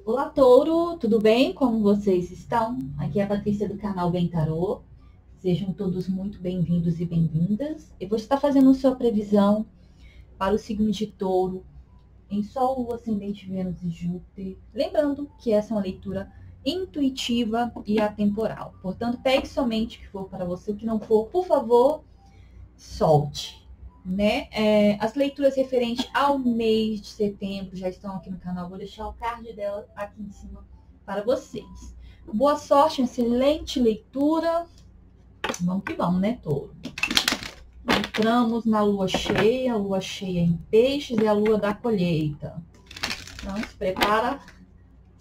Olá, Touro, tudo bem? Como vocês estão? Aqui é a Patrícia do canal Bem Tarô. Sejam todos muito bem-vindos e bem-vindas. Eu vou estar fazendo sua previsão para o signo de Touro em Sol, Lua, Ascendente, Vênus e Júpiter. Lembrando que essa é uma leitura intuitiva e atemporal. Portanto, pegue somente o que for para você, o que não for, por favor, solte. Né? As leituras referentes ao mês de setembro já estão aqui no canal. Vou deixar o card dela aqui em cima para vocês. Boa sorte, excelente leitura. Vamos que vamos, né, Touro? Entramos na lua cheia em peixes e a lua da colheita. Então, se prepara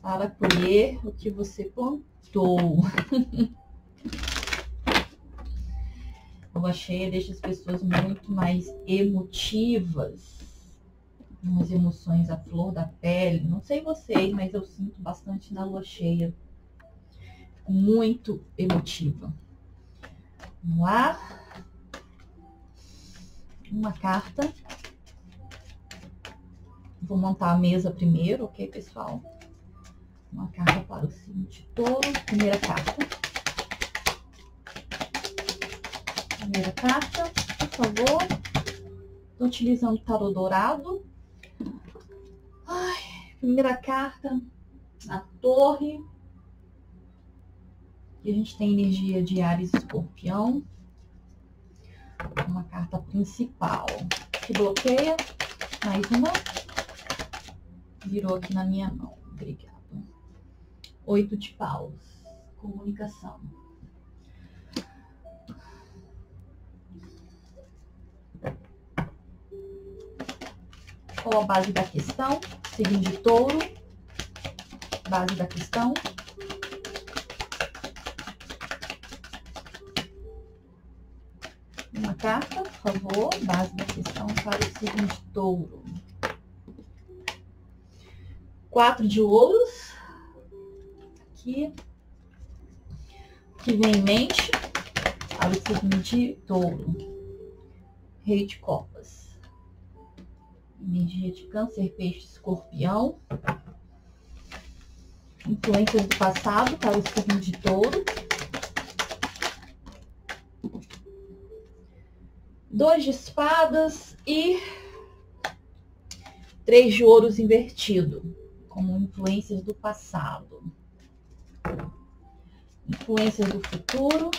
para colher o que você plantou. Lua cheia deixa as pessoas muito mais emotivas, umas emoções à flor da pele. Não sei vocês, mas eu sinto bastante na lua cheia. Fico muito emotiva. Vamos lá. Uma carta. Vou montar a mesa primeiro, ok, pessoal? Uma carta para o signo de Touro. Primeira carta. Primeira carta, por favor. Estou utilizando o tarô dourado. Primeira carta, a torre. E a gente tem energia de Áries e Escorpião. Uma carta principal que bloqueia. Mais uma. Virou aqui na minha mão. Obrigada. 8 de paus. Comunicação. Qual a base da questão? Signo de Touro. Base da questão. Uma carta, por favor. Base da questão para o signo de Touro. 4 de ouros. Aqui. O que vem em mente para o signo de Touro. Rei de copas. Energia de Câncer, Peixe, Escorpião. Influências do passado para o signo de Touro. 2 de espadas e 3 de ouros invertido, como influências do passado. Influências do futuro.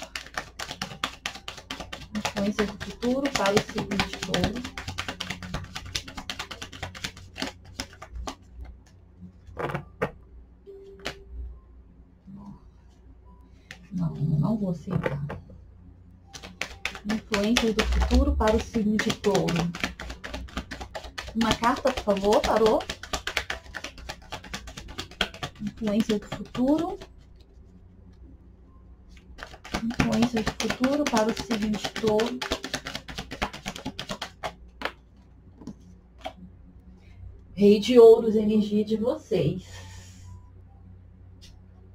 Influências do futuro para o signo de Touro. Não vou aceitar. Influências do futuro para o signo de Touro. Uma carta, por favor, tarô. Influências do futuro. Influências do futuro para o signo de Touro. Rei de ouros, energia de vocês.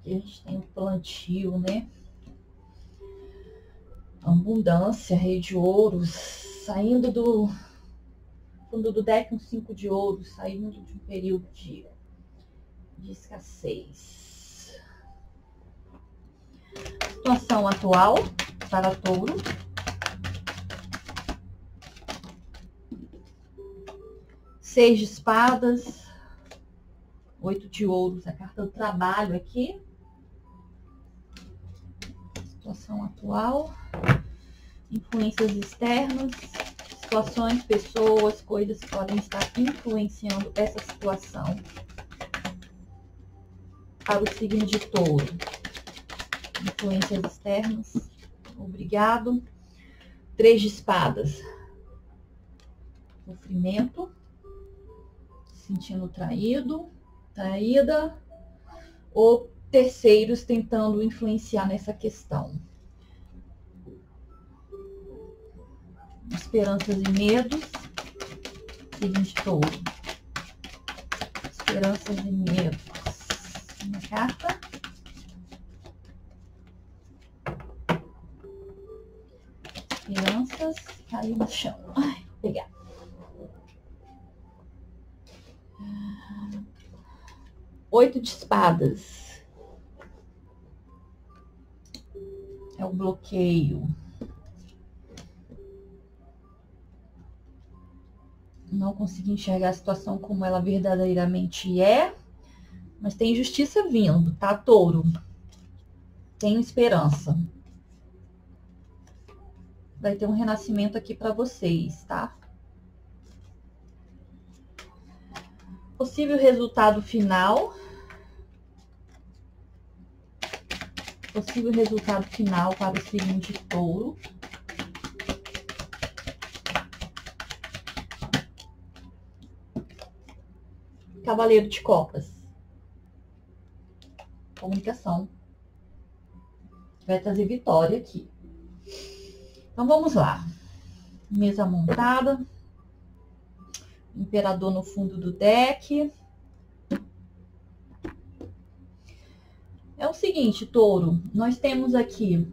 Aqui a gente tem o plantio, né? Abundância, rei de ouros, saindo do fundo do deck, um 5 de ouros, saindo de um período de escassez. Situação atual para Touro. Seis de espadas, 8 de ouros, a carta do trabalho aqui. Situação atual. Influências externas, situações, pessoas, coisas que podem estar influenciando essa situação para o signo de Touro. Influências externas, obrigado. 3 de espadas, sofrimento, sentindo traído, traída, ou terceiros tentando influenciar nessa questão. Esperanças e medos, signo de Touro. Esperanças e medos. Uma carta. Esperanças, caiu no chão. Ai, vou pegar. 8 de espadas. É o bloqueio. Não consegui enxergar a situação como ela verdadeiramente é. Mas tem justiça vindo, tá, touro? Tenho esperança. Vai ter um renascimento aqui para vocês, tá? Possível resultado final. Possível resultado final para o signo de touro. Cavaleiro de copas. Comunicação. Vai trazer vitória aqui. Então, vamos lá. Mesa montada. Imperador no fundo do deck. É o seguinte, touro. Nós temos aqui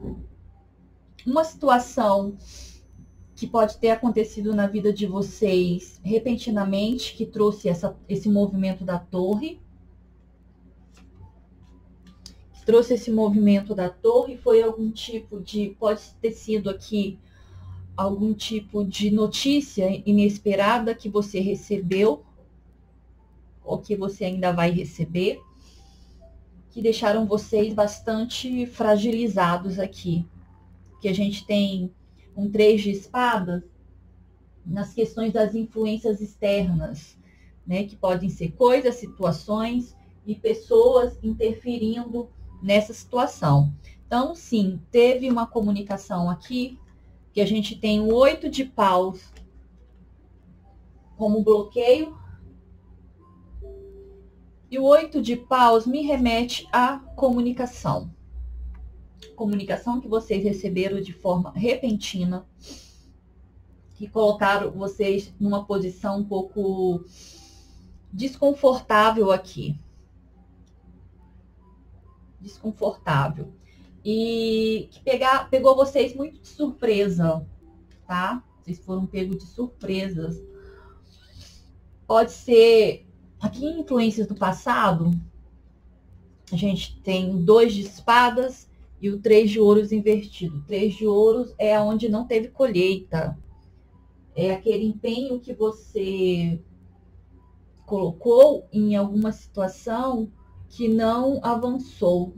uma situação que pode ter acontecido na vida de vocês repentinamente, que trouxe esse movimento da torre. Trouxe esse movimento da torre, foi algum tipo de, pode ter sido aqui, algum tipo de notícia inesperada que você recebeu, ou que você ainda vai receber, que deixaram vocês bastante fragilizados aqui. Que a gente tem um 3 de espadas nas questões das influências externas, né? Que podem ser coisas, situações e pessoas interferindo nessa situação. Então, sim, teve uma comunicação aqui, que a gente tem o 8 de paus como bloqueio. E o 8 de paus me remete à comunicação. Comunicação que vocês receberam de forma repentina, que colocaram vocês numa posição um pouco desconfortável aqui. Desconfortável. E que pegou vocês muito de surpresa, tá? Vocês foram pegos de surpresas. Pode ser, aqui em influências do passado, a gente tem 2 de espadas e o 3 de ouros invertido. O 3 de ouros é onde não teve colheita. É aquele empenho que você colocou em alguma situação que não avançou.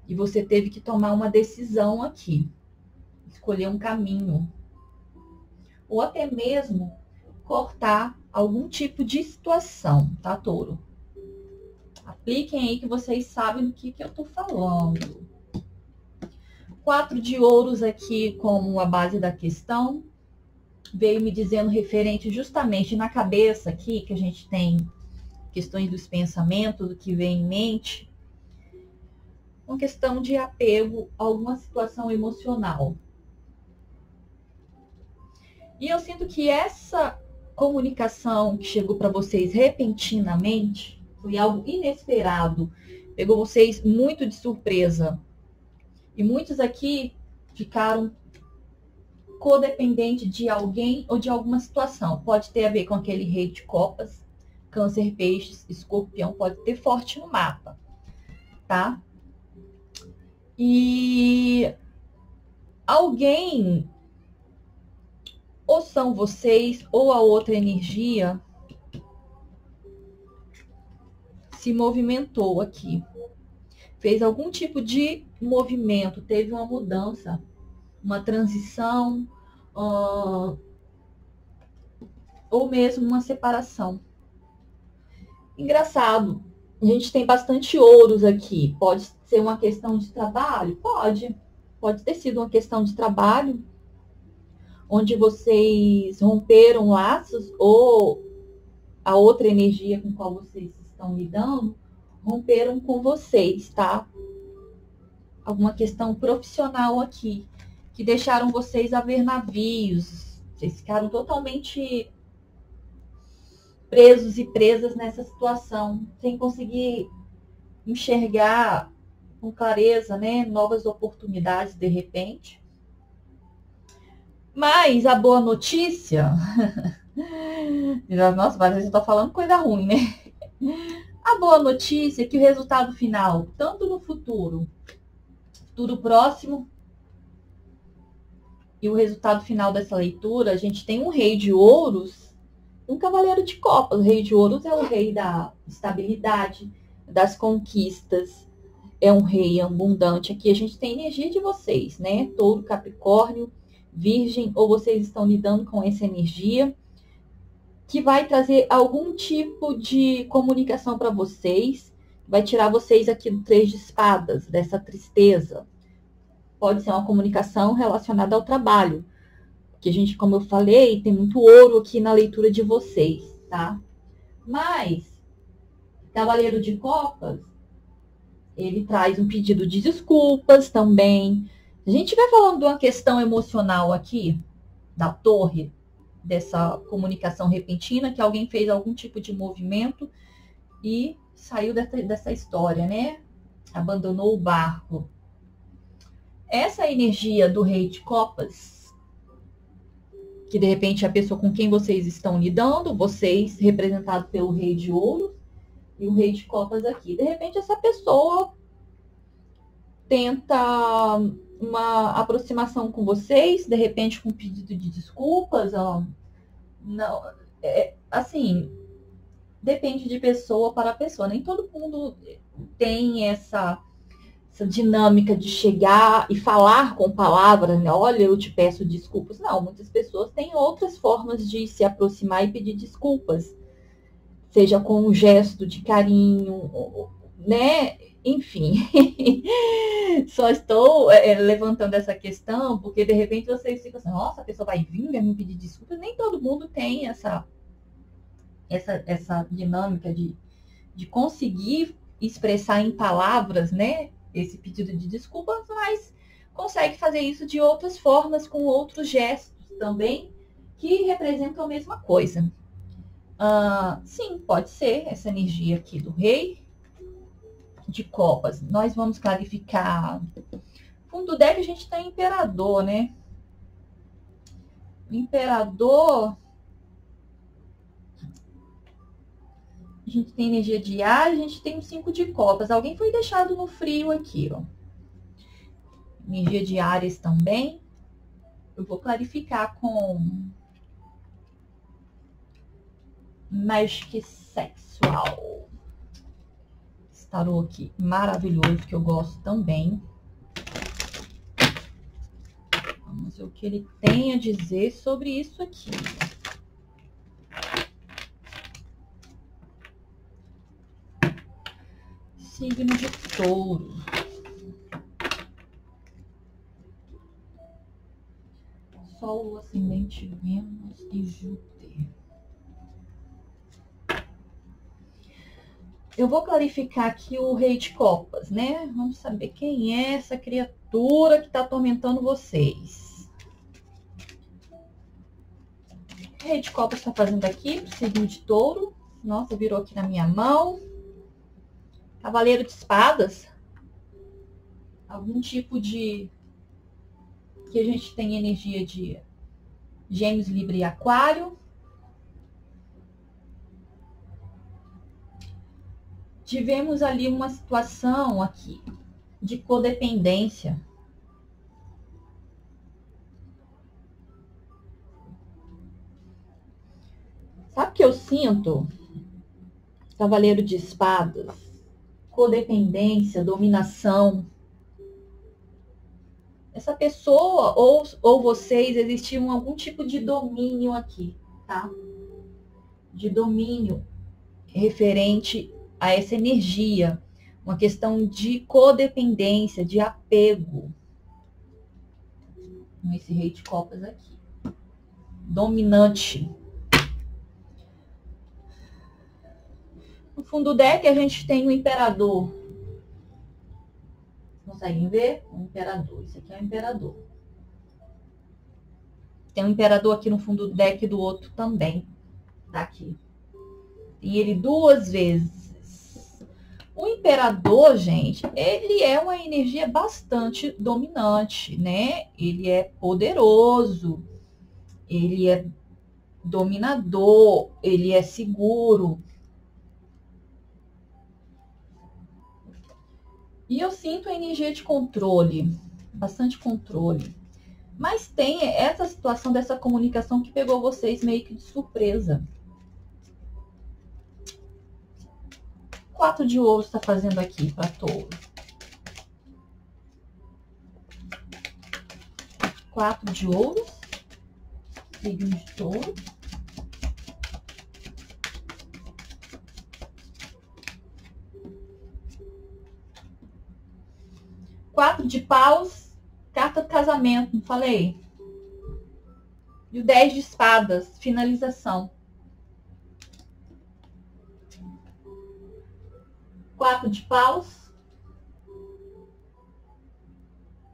E você teve que tomar uma decisão aqui. Escolher um caminho. Ou até mesmo cortar algum tipo de situação, tá, touro? Apliquem aí que vocês sabem do que eu tô falando. 4 de ouros aqui como a base da questão. Veio me dizendo referente justamente na cabeça aqui, que a gente tem questões dos pensamentos, do que vem em mente. Uma questão de apego a alguma situação emocional. E eu sinto que essa comunicação que chegou para vocês repentinamente foi algo inesperado. Pegou vocês muito de surpresa. E muitos aqui ficaram codependentes de alguém ou de alguma situação. Pode ter a ver com aquele rei de copas, câncer, peixes, escorpião, pode ter forte no mapa, tá? E alguém, ou são vocês, ou a outra energia, se movimentou aqui. Fez algum tipo de movimento, teve uma mudança, uma transição, ou mesmo uma separação. Engraçado, a gente tem bastante ouros aqui. Pode ser uma questão de trabalho? Pode. Pode ter sido uma questão de trabalho, onde vocês romperam laços, ou a outra energia com qual vocês estão lidando, romperam com vocês, tá? Alguma questão profissional aqui, que deixaram vocês a ver navios. Vocês ficaram totalmente presos e presas nessa situação, sem conseguir enxergar com clareza, né, novas oportunidades de repente. Mas a boa notícia... Nossa, mas eu tô falando coisa ruim, né? A boa notícia é que o resultado final, tanto no futuro próximo, e o resultado final dessa leitura, a gente tem um rei de ouros e um cavaleiro de copas. O rei de ouros é o rei da estabilidade, das conquistas, é um rei abundante. Aqui a gente tem energia de vocês, né? Touro, Capricórnio, Virgem, ou vocês estão lidando com essa energia que vai trazer algum tipo de comunicação para vocês, vai tirar vocês aqui do 3 de espadas, dessa tristeza. Pode ser uma comunicação relacionada ao trabalho, porque a gente, como eu falei, tem muito ouro aqui na leitura de vocês, tá? Mas, Cavaleiro de Copas, ele traz um pedido de desculpas também. A gente vai falando de uma questão emocional aqui, da torre, dessa comunicação repentina, que alguém fez algum tipo de movimento e saiu dessa história, né? Abandonou o barco. Essa energia do rei de copas, que de repente é a pessoa com quem vocês estão lidando, vocês representados pelo rei de ouro e o rei de copas aqui. De repente essa pessoa tenta uma aproximação com vocês, de repente com um pedido de desculpas, não, assim, depende de pessoa para pessoa. Nem todo mundo tem essa dinâmica de chegar e falar com palavras, né? Olha, eu te peço desculpas. Não, muitas pessoas têm outras formas de se aproximar e pedir desculpas. Seja com um gesto de carinho, né? Enfim, só estou levantando essa questão porque de repente vocês ficam assim, nossa, a pessoa vai vir me pedir desculpas. Nem todo mundo tem essa dinâmica de conseguir expressar em palavras, né, esse pedido de desculpas, mas consegue fazer isso de outras formas, com outros gestos também, que representam a mesma coisa. Sim, pode ser essa energia aqui do rei de copas. Nós vamos clarificar. Fundo do deck a gente tem imperador, né? O imperador, a gente tem energia de ar, a gente tem um 5 de copas. Alguém foi deixado no frio aqui, ó. Energia de Áries também. Eu vou clarificar com Magic Sexual. Esse tarô aqui maravilhoso, que eu gosto também. Vamos ver o que ele tem a dizer sobre isso aqui. Signo de Touro. Sol, ascendente, Vênus e Júpiter. Eu vou clarificar aqui o rei de copas, né? Vamos saber quem é essa criatura que está atormentando vocês. O rei de copas está fazendo aqui pro signo de Touro. Nossa, virou aqui na minha mão. Cavaleiro de espadas. Algum tipo de... que a gente tem energia de Gêmeos, Libra e Aquário. Tivemos ali uma situação aqui de codependência. Sabe o que eu sinto? Cavaleiro de espadas, codependência, dominação. Essa pessoa ou vocês, existiam algum tipo de domínio aqui, tá? De domínio referente a essa energia. Uma questão de codependência, de apego. Com esse rei de copas aqui. Dominante. No fundo do deck a gente tem o imperador. Conseguem ver? O imperador. Esse aqui é o imperador. Tem um imperador aqui no fundo do deck do outro também. Tá aqui. Tem ele 2 vezes. O imperador, gente, ele é uma energia bastante dominante, né? Ele é poderoso. Ele é dominador. Ele é seguro. E eu sinto a energia de controle, bastante controle. Mas tem essa situação dessa comunicação que pegou vocês meio que de surpresa. 4 de ouros está fazendo aqui para touro. 4 de ouros, signo de touro. Quatro de paus, carta do casamento, não falei? E o 10 de espadas, finalização. 4 de paus.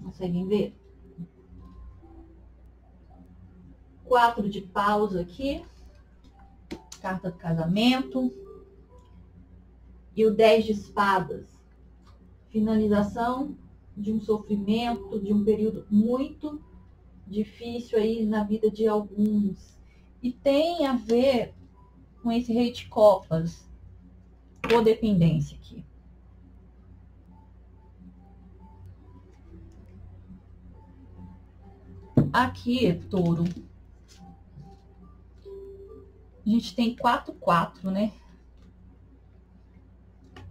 Conseguem ver? 4 de paus aqui. Carta do casamento. E o 10 de espadas. Finalização de um sofrimento, de um período muito difícil aí na vida de alguns. E tem a ver com esse rei de copas. Codependência aqui. Aqui, touro. A gente tem 4, 4, né?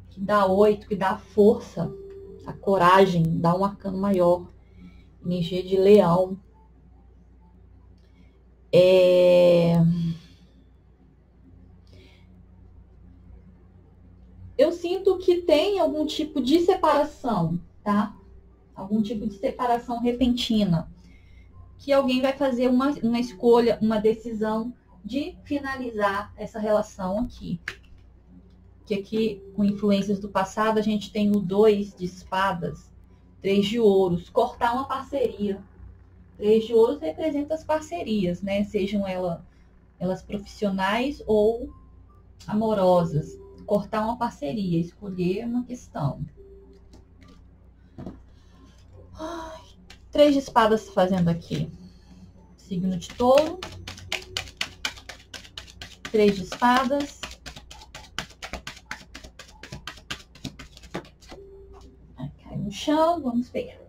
Que dá 8, que dá força, a coragem, dá um arcano maior. Energia de leão. Eu sinto que tem algum tipo de separação, tá? Algum tipo de separação repentina. Que alguém vai fazer uma escolha, uma decisão de finalizar essa relação aqui. Que aqui, com influências do passado, a gente tem o 2 de espadas, 3 de ouros, cortar uma parceria. 3 de ouros representa as parcerias, né? Sejam elas profissionais ou amorosas. Cortar uma parceria, escolher uma questão. 3 de espadas fazendo aqui. Signo de touro. 3 de espadas. Cai no chão, vamos ver.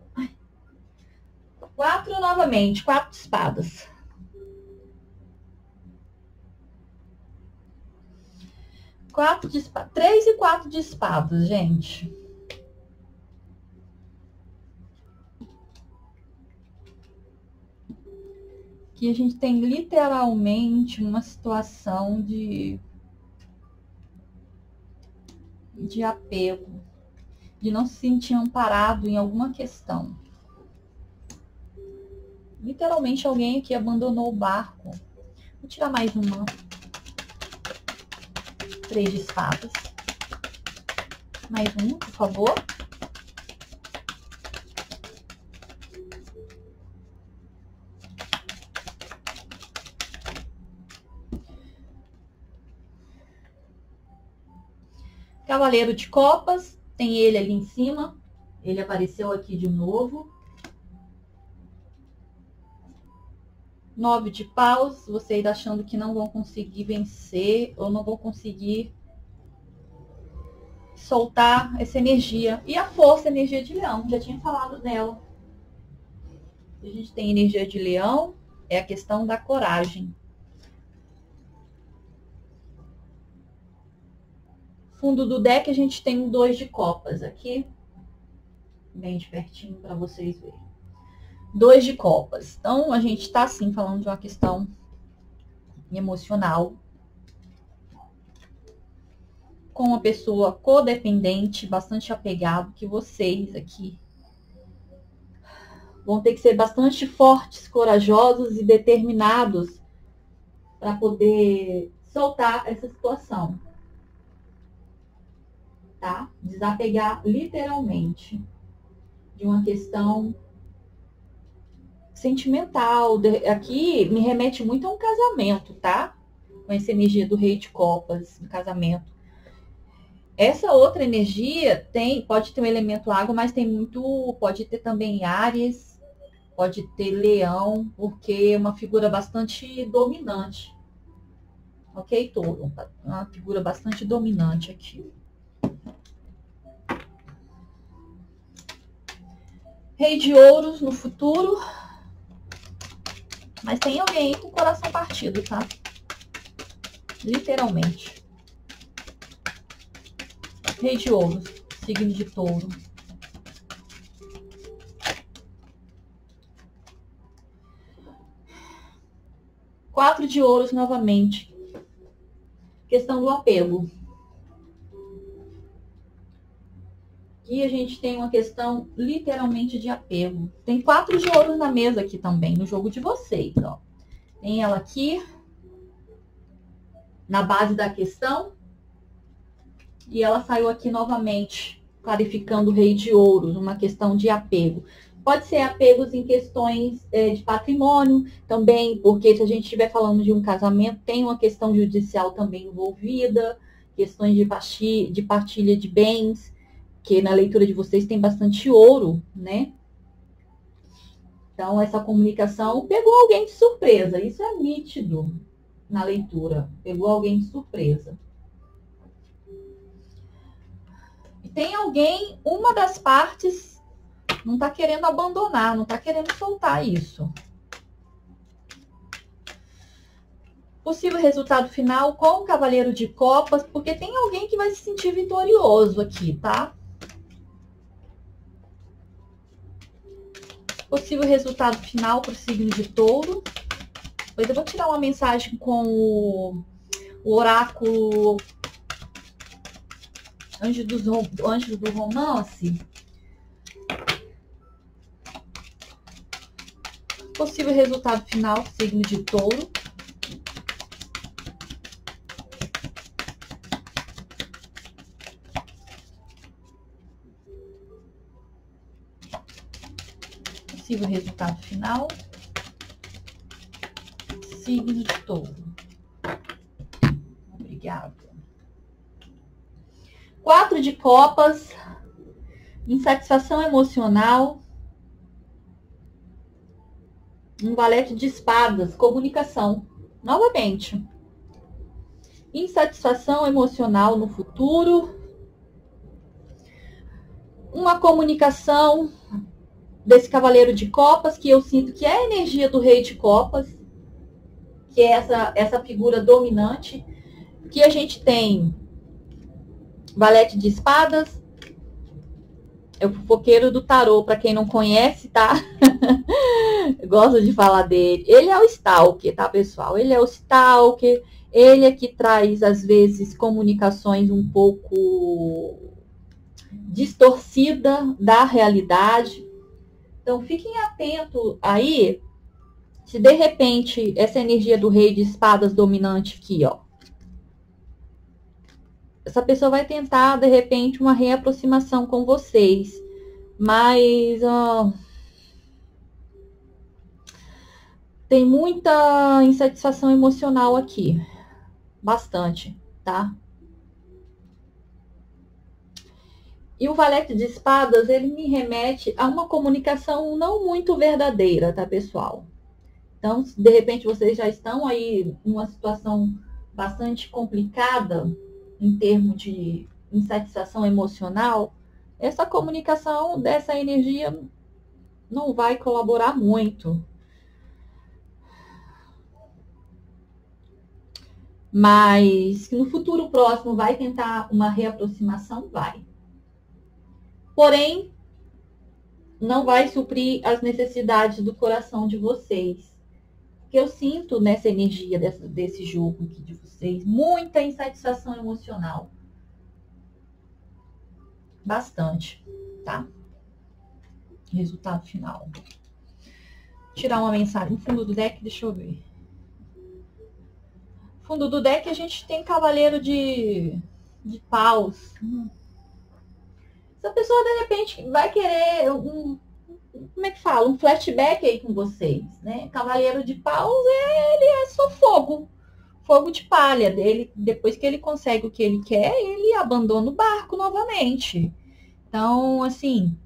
4 novamente, 4 de espadas. 4 de espadas. 3 e 4 de espadas, gente. Aqui a gente tem literalmente uma situação de apego, de não se sentir amparado em alguma questão. Literalmente alguém aqui abandonou o barco. Vou tirar mais uma. 3 de espadas. Mais um, por favor. Cavaleiro de copas, tem ele ali em cima. Ele apareceu aqui de novo. 9 de paus, vocês achando que não vão conseguir vencer ou não vão conseguir soltar essa energia. E a força, energia de leão, já tinha falado dela. A gente tem energia de leão, é a questão da coragem. Fundo do deck a gente tem um 2 de copas aqui. Bem de pertinho para vocês verem. 2 de copas. Então, a gente está, sim, falando de uma questão emocional. Com uma pessoa codependente, bastante apegado, que vocês aqui vão ter que ser bastante fortes, corajosos e determinados para poder soltar essa situação. Tá? Desapegar literalmente de uma questão sentimental. Aqui me remete muito a um casamento, tá? Com essa energia do rei de copas, um casamento. Essa outra energia pode ter um elemento água, mas pode ter também Áries, pode ter Leão, porque é uma figura bastante dominante. Ok, touro? Uma figura bastante dominante aqui. Rei de ouros no futuro. Mas tem alguém com o coração partido, tá? Literalmente. Rei de ouros, signo de touro. Quatro de ouros novamente. Questão do apego. Aqui a gente tem uma questão literalmente de apego. Tem 4 de ouros na mesa aqui também, no jogo de vocês, ó. Tem ela aqui, na base da questão. E ela saiu aqui novamente, clarificando o rei de ouros, uma questão de apego. Pode ser apegos em questões de patrimônio também, porque se a gente estiver falando de um casamento, tem uma questão judicial também envolvida, questões de partilha de bens, que na leitura de vocês tem bastante ouro, né? Então, essa comunicação pegou alguém de surpresa. Isso é nítido na leitura. Pegou alguém de surpresa. E tem alguém, uma das partes, não está querendo abandonar, não está querendo soltar isso. Possível resultado final com o Cavaleiro de Copas, porque tem alguém que vai se sentir vitorioso aqui, tá? Possível resultado final para o signo de touro. Depois eu vou tirar uma mensagem com o oráculo Anjo do Romance. Possível resultado final, signo de touro. Possível resultado final, signo de touro. Obrigada. 4 de copas, insatisfação emocional. Um valete de espadas, comunicação. Novamente. Insatisfação emocional no futuro. Uma comunicação desse cavaleiro de copas, que eu sinto que é a energia do rei de copas, que é essa figura dominante, que a gente tem valete de espadas, é o fofoqueiro do tarô, para quem não conhece, tá? Gosto de falar dele. Ele é o stalker, tá, pessoal? Ele é o stalker, ele é que traz, às vezes, comunicações um pouco distorcida da realidade. Então, fiquem atentos aí, se de repente essa energia do rei de espadas dominante aqui, ó, essa pessoa vai tentar, de repente, uma reaproximação com vocês, mas tem muita insatisfação emocional aqui, bastante, tá? E o valete de espadas, ele me remete a uma comunicação não muito verdadeira, tá, pessoal? Então, de repente, vocês já estão aí numa situação bastante complicada em termos de insatisfação emocional, essa comunicação dessa energia não vai colaborar muito. Mas no futuro próximo vai tentar uma reaproximação, vai. Porém, não vai suprir as necessidades do coração de vocês. Que eu sinto nessa energia desse jogo aqui de vocês, muita insatisfação emocional. Bastante, tá? Resultado final. Tirar uma mensagem. No fundo do deck, deixa eu ver. No fundo do deck a gente tem cavaleiro de paus. Essa pessoa, de repente, vai querer como é que fala? Um flashback aí com vocês, né? Cavaleiro de paus, ele é só fogo. Fogo de palha dele. Depois que ele consegue o que ele quer, ele abandona o barco novamente. Então, assim,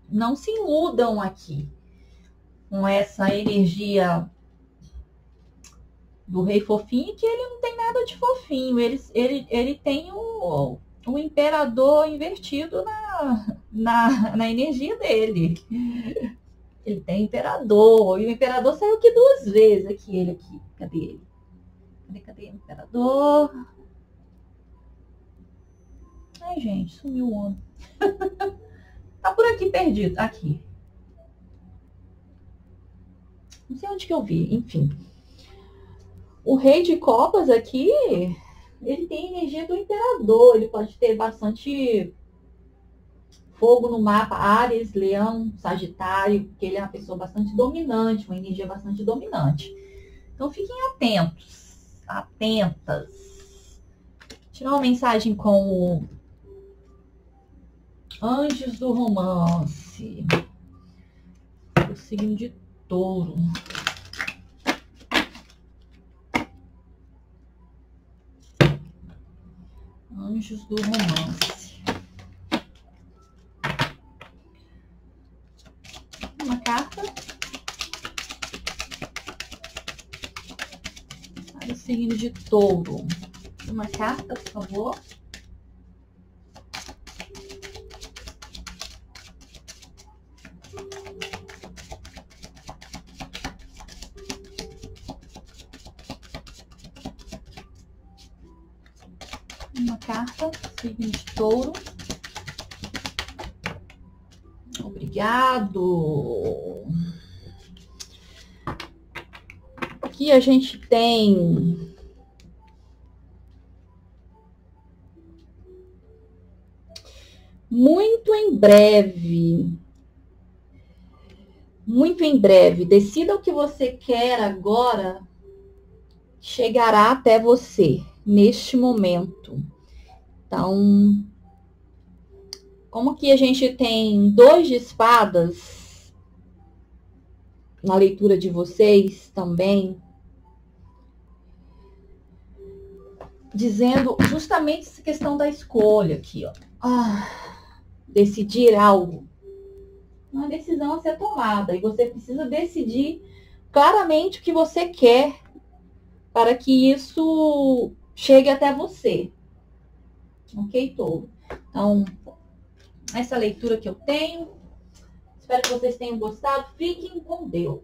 não se iludam aqui com essa energia do rei fofinho, que ele não tem nada de fofinho. Ele tem o imperador invertido na energia dele. Ele tem imperador, e o imperador saiu aqui 2 vezes, aqui, ele aqui. Cadê ele? Cadê o imperador? Ai, gente, sumiu o homem. Tá por aqui perdido, aqui. Não sei onde que eu vi, enfim. O rei de copas aqui, ele tem energia do imperador, ele pode ter bastante fogo no mapa, Áries, Leão, Sagitário, porque ele é uma pessoa bastante dominante, uma energia bastante dominante. Então fiquem atentos, atentas. Tirar uma mensagem com o Anjos do Romance, o signo de Touro. Anjos do Romance. Uma carta para o signo de Touro. Uma carta, por favor. Uma carta, signo de Touro. Obrigado. Aqui a gente tem muito em breve, decida o que você quer agora, chegará até você neste momento. Então, como que a gente tem 2 de espadas na leitura de vocês também, dizendo justamente essa questão da escolha aqui, ó. Decidir algo. Uma decisão a ser tomada. E você precisa decidir claramente o que você quer para que isso chegue até você. Ok, Touro? Então, essa leitura que eu tenho. Espero que vocês tenham gostado. Fiquem com Deus.